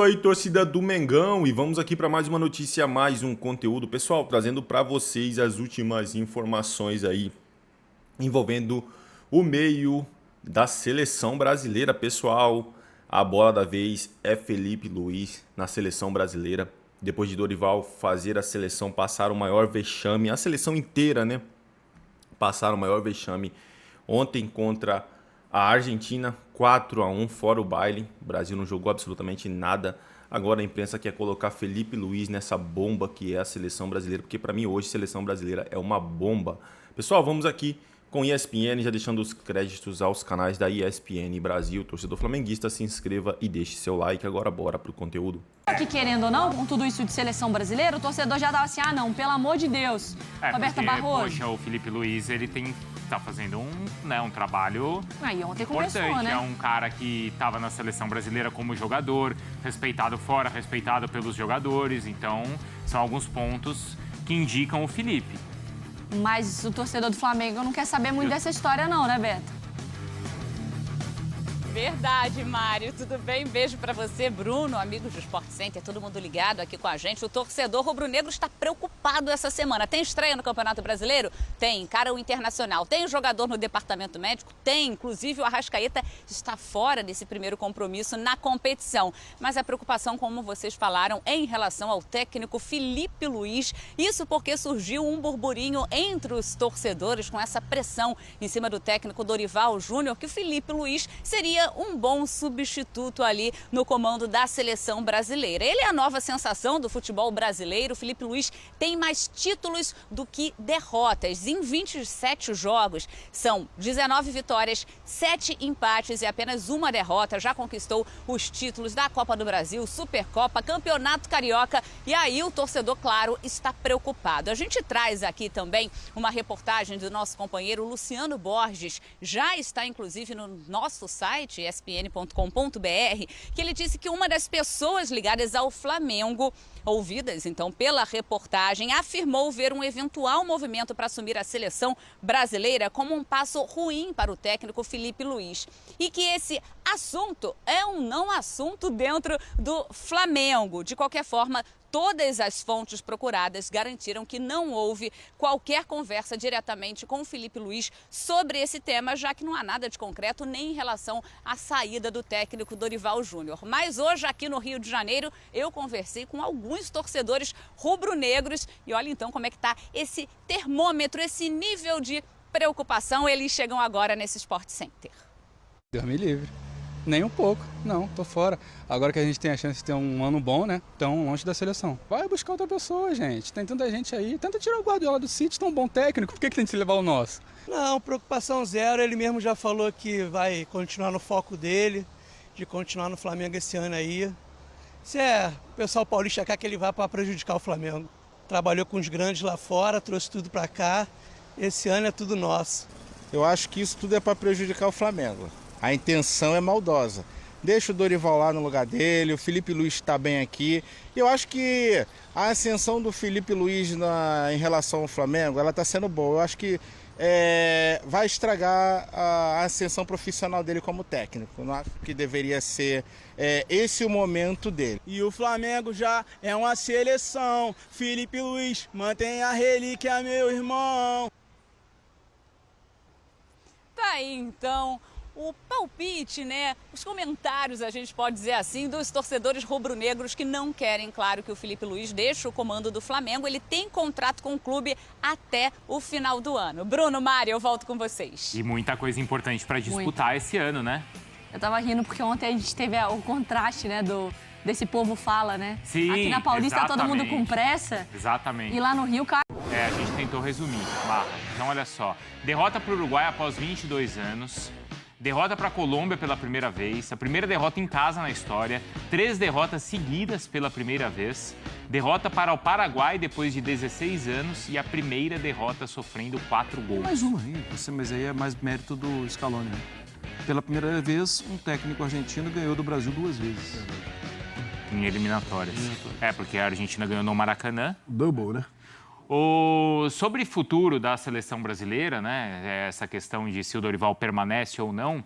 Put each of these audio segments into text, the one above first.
Oi, torcida do Mengão, e vamos aqui para mais uma notícia, mais um conteúdo. Pessoal, trazendo para vocês as últimas informações aí envolvendo o meio da seleção brasileira. Pessoal, a bola da vez é Felipe Luiz na seleção brasileira. Depois de Dorival fazer a seleção passar o maior vexame, a seleção inteira, né? Passaram o maior vexame ontem contra a Argentina, 4-1, fora o baile. O Brasil não jogou absolutamente nada. Agora a imprensa quer colocar Felipe Luiz nessa bomba que é a seleção brasileira, porque para mim hoje a seleção brasileira é uma bomba. Pessoal, vamos aqui com ESPN, já deixando os créditos aos canais da ESPN Brasil. Torcedor flamenguista, se inscreva e deixe seu like. Agora bora pro conteúdo. Que querendo ou não, com tudo isso de seleção brasileira, o torcedor já dava assim, não, pelo amor de Deus. Roberta Barroso. Poxa, o Felipe Luiz, ele tá fazendo um trabalho Aí ontem importante. começou, né? É um cara que estava na seleção brasileira como jogador, respeitado fora, respeitado pelos jogadores. Então, são alguns pontos que indicam o Felipe. Mas o torcedor do Flamengo não quer saber muito dessa história não, né, Beto? Verdade, Mário. Tudo bem? Beijo pra você, Bruno, amigos do Sport Center, todo mundo ligado aqui com a gente. O torcedor rubro-negro está preocupado essa semana. Tem estreia no Campeonato Brasileiro? Tem. Encara o Internacional. Tem jogador no departamento médico? Tem. Inclusive, o Arrascaeta está fora desse primeiro compromisso na competição. Mas a preocupação, como vocês falaram, é em relação ao técnico Felipe Luiz. Isso porque surgiu um burburinho entre os torcedores com essa pressão em cima do técnico Dorival Júnior, que o Felipe Luiz seria um bom substituto ali no comando da seleção brasileira. Ele é a nova sensação do futebol brasileiro. O Felipe Luiz tem mais títulos do que derrotas. Em 27 jogos, são 19 vitórias, 7 empates e apenas uma derrota. Já conquistou os títulos da Copa do Brasil, Supercopa, Campeonato Carioca. E aí o torcedor, claro, está preocupado. A gente traz aqui também uma reportagem do nosso companheiro Luciano Borges. Já está, inclusive, no nosso site, espn.com.br, que ele disse que uma das pessoas ligadas ao Flamengo, ouvidas então pela reportagem, afirmou ver um eventual movimento para assumir a seleção brasileira como um passo ruim para o técnico Felipe Luiz. E que esse assunto é um não assunto dentro do Flamengo. De qualquer forma, todas as fontes procuradas garantiram que não houve qualquer conversa diretamente com o Felipe Luiz sobre esse tema, já que não há nada de concreto nem em relação à saída do técnico Dorival Júnior. Mas hoje, aqui no Rio de Janeiro, eu conversei com alguns torcedores rubro-negros e olha então como é que está esse termômetro, esse nível de preocupação. Eles chegam agora nesse Sport Center. Deus me livre. Nem um pouco, não, tô fora. Agora que a gente tem a chance de ter um ano bom, né? Tão longe da seleção. Vai buscar outra pessoa, gente. Tem tanta gente aí. Tenta tirar o Guardiola do City, tão bom técnico. Por que tem que levar o nosso? Não, preocupação zero. Ele mesmo já falou que vai continuar no foco dele, de continuar no Flamengo esse ano aí. Se o pessoal paulista quer que ele vá para prejudicar o Flamengo. Trabalhou com os grandes lá fora, trouxe tudo para cá. Esse ano é tudo nosso. Eu acho que isso tudo é para prejudicar o Flamengo. A intenção é maldosa. Deixa o Dorival lá no lugar dele, o Felipe Luiz está bem aqui. Eu acho que a ascensão do Felipe Luiz em relação ao Flamengo, ela está sendo boa. Eu acho que vai estragar a ascensão profissional dele como técnico. Eu não acho que deveria ser esse o momento dele. E o Flamengo já é uma seleção. Felipe Luiz, mantém a relíquia, meu irmão. Tá aí, então, o palpite, né? Os comentários, a gente pode dizer assim, dos torcedores rubro-negros que não querem, claro, que o Felipe Luiz deixe o comando do Flamengo. Ele tem contrato com o clube até o final do ano. Bruno, Mário, eu volto com vocês. E muita coisa importante para disputar esse ano, né? Eu tava rindo porque ontem a gente teve o contraste, né, desse povo fala, né? Sim, aqui na Paulista exatamente. Todo mundo com pressa. Exatamente. E lá no Rio, cara... A gente tentou resumir, Barra. Então, olha só. Derrota para o Uruguai após 22 anos. Derrota para a Colômbia pela primeira vez. A primeira derrota em casa na história. 3 derrotas seguidas pela primeira vez. Derrota para o Paraguai depois de 16 anos. E a primeira derrota sofrendo 4 gols. Mais uma aí, mas aí é mais mérito do Scaloni, né? Pela primeira vez, um técnico argentino ganhou do Brasil 2 vezes. Em eliminatórias. Porque a Argentina ganhou no Maracanã. Double, né? Sobre o futuro da seleção brasileira, né? Essa questão de se o Dorival permanece ou não,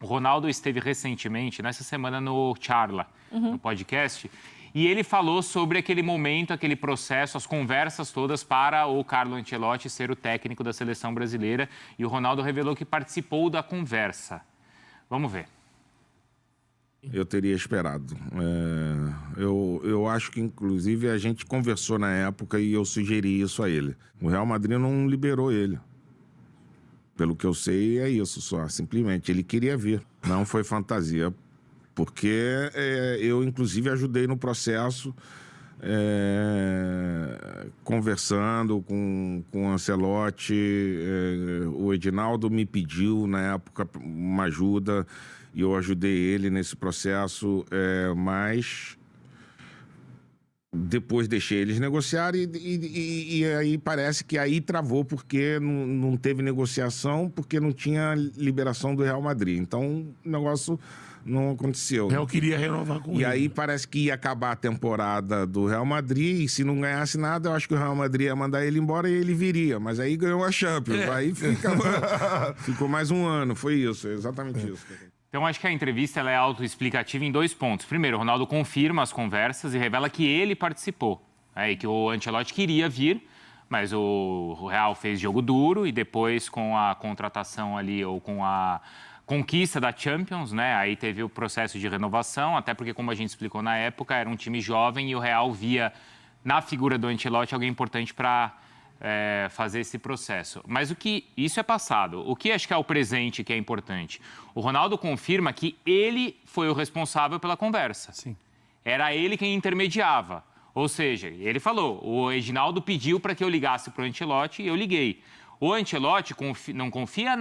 O Ronaldo esteve recentemente, nessa semana, no Charla, no podcast, e ele falou sobre aquele momento, aquele processo, as conversas todas para o Carlo Ancelotti ser o técnico da seleção brasileira. E o Ronaldo revelou que participou da conversa. Vamos ver. Eu teria esperado. Eu acho que, inclusive, a gente conversou na época e eu sugeri isso a ele. O Real Madrid não liberou ele. Pelo que eu sei, é isso só. Simplesmente, ele queria vir. Não foi fantasia. Porque eu, inclusive, ajudei no processo, conversando com o Ancelotti. O Edinaldo me pediu, na época, uma ajuda e eu ajudei ele nesse processo, mas depois deixei eles negociarem e aí parece que aí travou porque não teve negociação, porque não tinha liberação do Real Madrid. Então, o negócio não aconteceu. Eu queria renovar com ele. E aí parece que ia acabar a temporada do Real Madrid e se não ganhasse nada, eu acho que o Real Madrid ia mandar ele embora e ele viria. Mas aí ganhou a Champions. Aí ficou mais um ano. Foi isso, exatamente isso. Então, acho que a entrevista ela é autoexplicativa em 2 pontos. Primeiro, o Ronaldo confirma as conversas e revela que ele participou. E que o Ancelotti queria vir, mas o Real fez jogo duro e depois com a contratação ali, ou com a conquista da Champions, né? Aí teve o processo de renovação, até porque, como a gente explicou na época, era um time jovem e o Real via na figura do Ancelotti alguém importante para fazer esse processo. Mas isso é passado. O que acho que é o presente que é importante? O Ronaldo confirma que ele foi o responsável pela conversa. Sim. Era ele quem intermediava. Ou seja, ele falou, o Edinaldo pediu para que eu ligasse para o Ancelotti e eu liguei. O Ancelotti não confia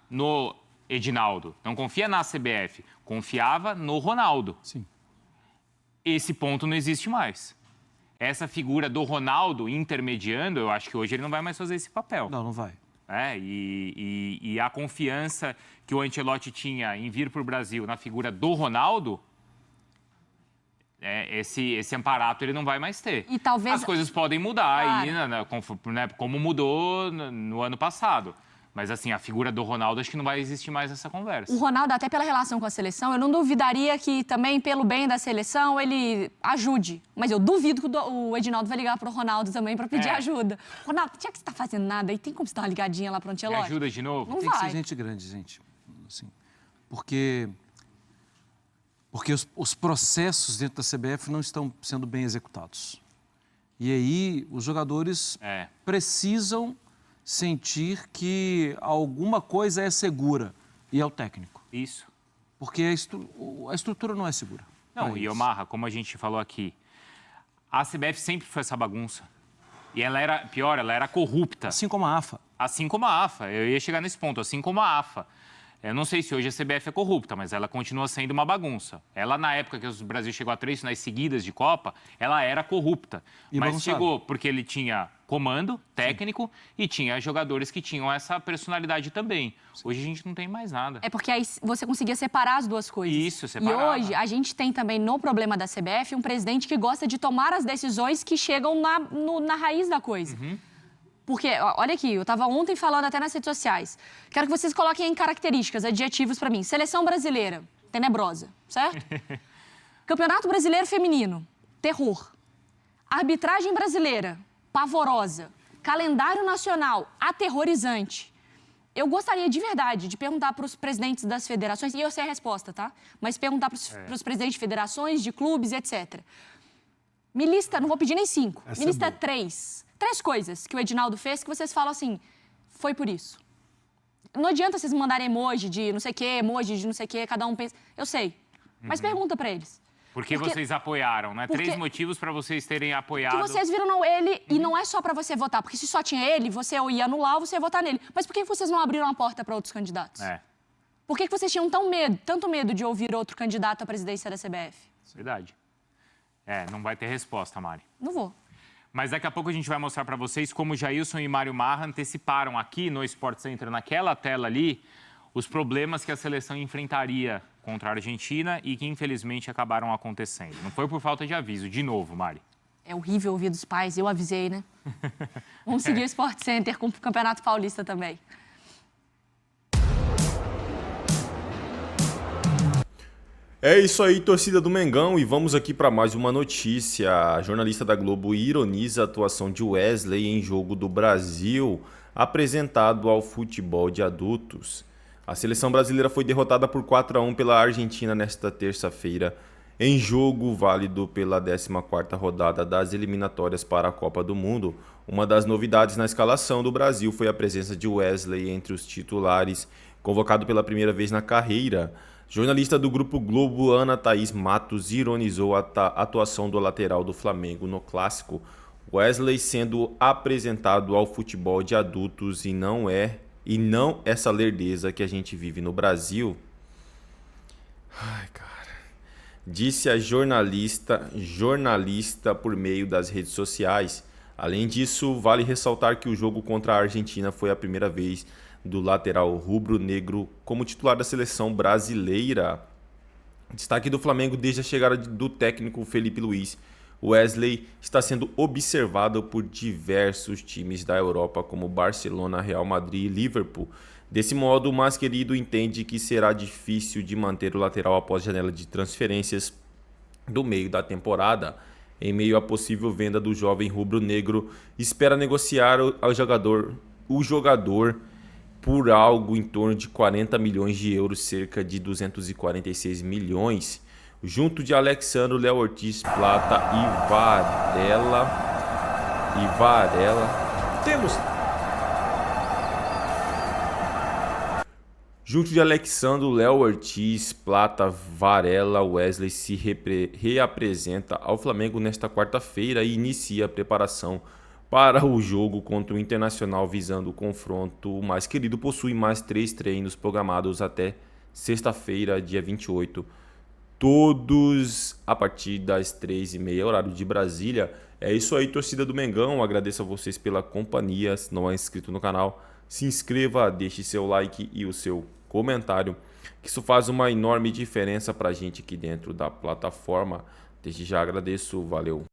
no Edinaldo, não confia na CBF, confiava no Ronaldo. Sim. Esse ponto não existe mais. Essa figura do Ronaldo intermediando, eu acho que hoje ele não vai mais fazer esse papel. Não vai. E a confiança que o Ancelotti tinha em vir para o Brasil na figura do Ronaldo, esse amparato ele não vai mais ter. E talvez... As coisas podem mudar, Claro. como mudou no ano passado. Mas, assim, a figura do Ronaldo, acho que não vai existir mais essa conversa. O Ronaldo, até pela relação com a seleção, eu não duvidaria que também, pelo bem da seleção, ele ajude. Mas eu duvido que o Edinaldo vai ligar pro Ronaldo também para pedir ajuda. Ronaldo, já que você tá fazendo nada aí, tem como você dar uma ligadinha lá pro Ancelotti? Me ajuda de novo? Não Tem vai. que ser gente grande, gente. Assim, porque os processos dentro da CBF não estão sendo bem executados. E aí os jogadores precisam sentir que alguma coisa é segura e é o técnico. Isso. Porque a estrutura não é segura. Não, e Omarra, como a gente falou aqui, a CBF sempre foi essa bagunça. E ela era, pior, ela era corrupta. Assim como a AFA. Assim como a AFA, eu ia chegar nesse ponto, assim como a AFA. Eu não sei se hoje a CBF é corrupta, mas ela continua sendo uma bagunça. Ela, na época que o Brasil chegou a 3 finais seguidas de Copa, ela era corrupta. Mas chegou porque ele tinha comando técnico e tinha jogadores que tinham essa personalidade também. Hoje a gente não tem mais nada. É porque aí você conseguia separar as duas coisas. Isso, separar. E hoje a gente tem também no problema da CBF um presidente que gosta de tomar as decisões que chegam na raiz da coisa. Porque, olha aqui, eu estava ontem falando até nas redes sociais. Quero que vocês coloquem em características, adjetivos para mim. Seleção brasileira, tenebrosa, certo? Campeonato Brasileiro Feminino, terror. Arbitragem brasileira, pavorosa. Calendário nacional, aterrorizante. Eu gostaria de verdade de perguntar para os presidentes das federações, e eu sei a resposta, tá? Mas perguntar para os presidentes de federações, de clubes, etc. Me lista, não vou pedir nem 5, me lista 3 coisas que o Edinaldo fez que vocês falam assim, foi por isso. Não adianta vocês me mandarem emoji de não sei o quê, emoji de não sei o quê, cada um pensa... Eu sei, mas pergunta para eles. Porque vocês apoiaram, né? 3 motivos para vocês terem apoiado. Que vocês viram ele e não é só para você votar, porque se só tinha ele, você ia anular ou você ia votar nele. Mas por que vocês não abriram a porta para outros candidatos? Por que vocês tinham tanto medo de ouvir outro candidato à presidência da CBF? Verdade. Não vai ter resposta, Mari. Não vou. Mas daqui a pouco a gente vai mostrar para vocês como Jailson e Mário Marra anteciparam aqui no Sport Center, naquela tela ali, os problemas que a seleção enfrentaria contra a Argentina e que, infelizmente, acabaram acontecendo. Não foi por falta de aviso. De novo, Mari. É horrível ouvir dos pais. Eu avisei, né? Vamos seguir o Sport Center com o Campeonato Paulista também. É isso aí, torcida do Mengão, e vamos aqui para mais uma notícia. A jornalista da Globo ironiza a atuação de Wesley em jogo do Brasil, apresentado ao futebol de adultos. A seleção brasileira foi derrotada por 4-1 pela Argentina nesta terça-feira, em jogo válido pela 14ª rodada das eliminatórias para a Copa do Mundo. Uma das novidades na escalação do Brasil foi a presença de Wesley entre os titulares, convocado pela primeira vez na carreira. Jornalista do Grupo Globo, Ana Thaís Matos, ironizou a atuação do lateral do Flamengo no clássico. Wesley sendo apresentado ao futebol de adultos e não essa lerdeza que a gente vive no Brasil. Ai, cara. Disse a jornalista por meio das redes sociais. Além disso, vale ressaltar que o jogo contra a Argentina foi a primeira vez do lateral rubro-negro como titular da seleção brasileira. Destaque do Flamengo desde a chegada do técnico Felipe Luiz. Wesley está sendo observado por diversos times da Europa como Barcelona, Real Madrid e Liverpool. Desse modo, o mais querido entende que será difícil de manter o lateral após a janela de transferências do meio da temporada. Em meio à possível venda do jovem rubro-negro, espera negociar o jogador por algo em torno de 40 milhões de euros, cerca de 246 milhões, junto de Alexandro, Léo Ortiz, Plata e Varela. Junto de Alexandro, Léo Ortiz, Plata, Varela, Wesley se reapresenta ao Flamengo nesta quarta-feira e inicia a preparação para o jogo contra o Internacional, visando o confronto. O mais querido possui mais 3 treinos programados até sexta-feira, dia 28, todos a partir das 3h30, horário de Brasília. É isso aí, torcida do Mengão, agradeço a vocês pela companhia. Se não é inscrito no canal, se inscreva, deixe seu like e o seu comentário, que isso faz uma enorme diferença pra gente aqui dentro da plataforma. Desde já agradeço, valeu!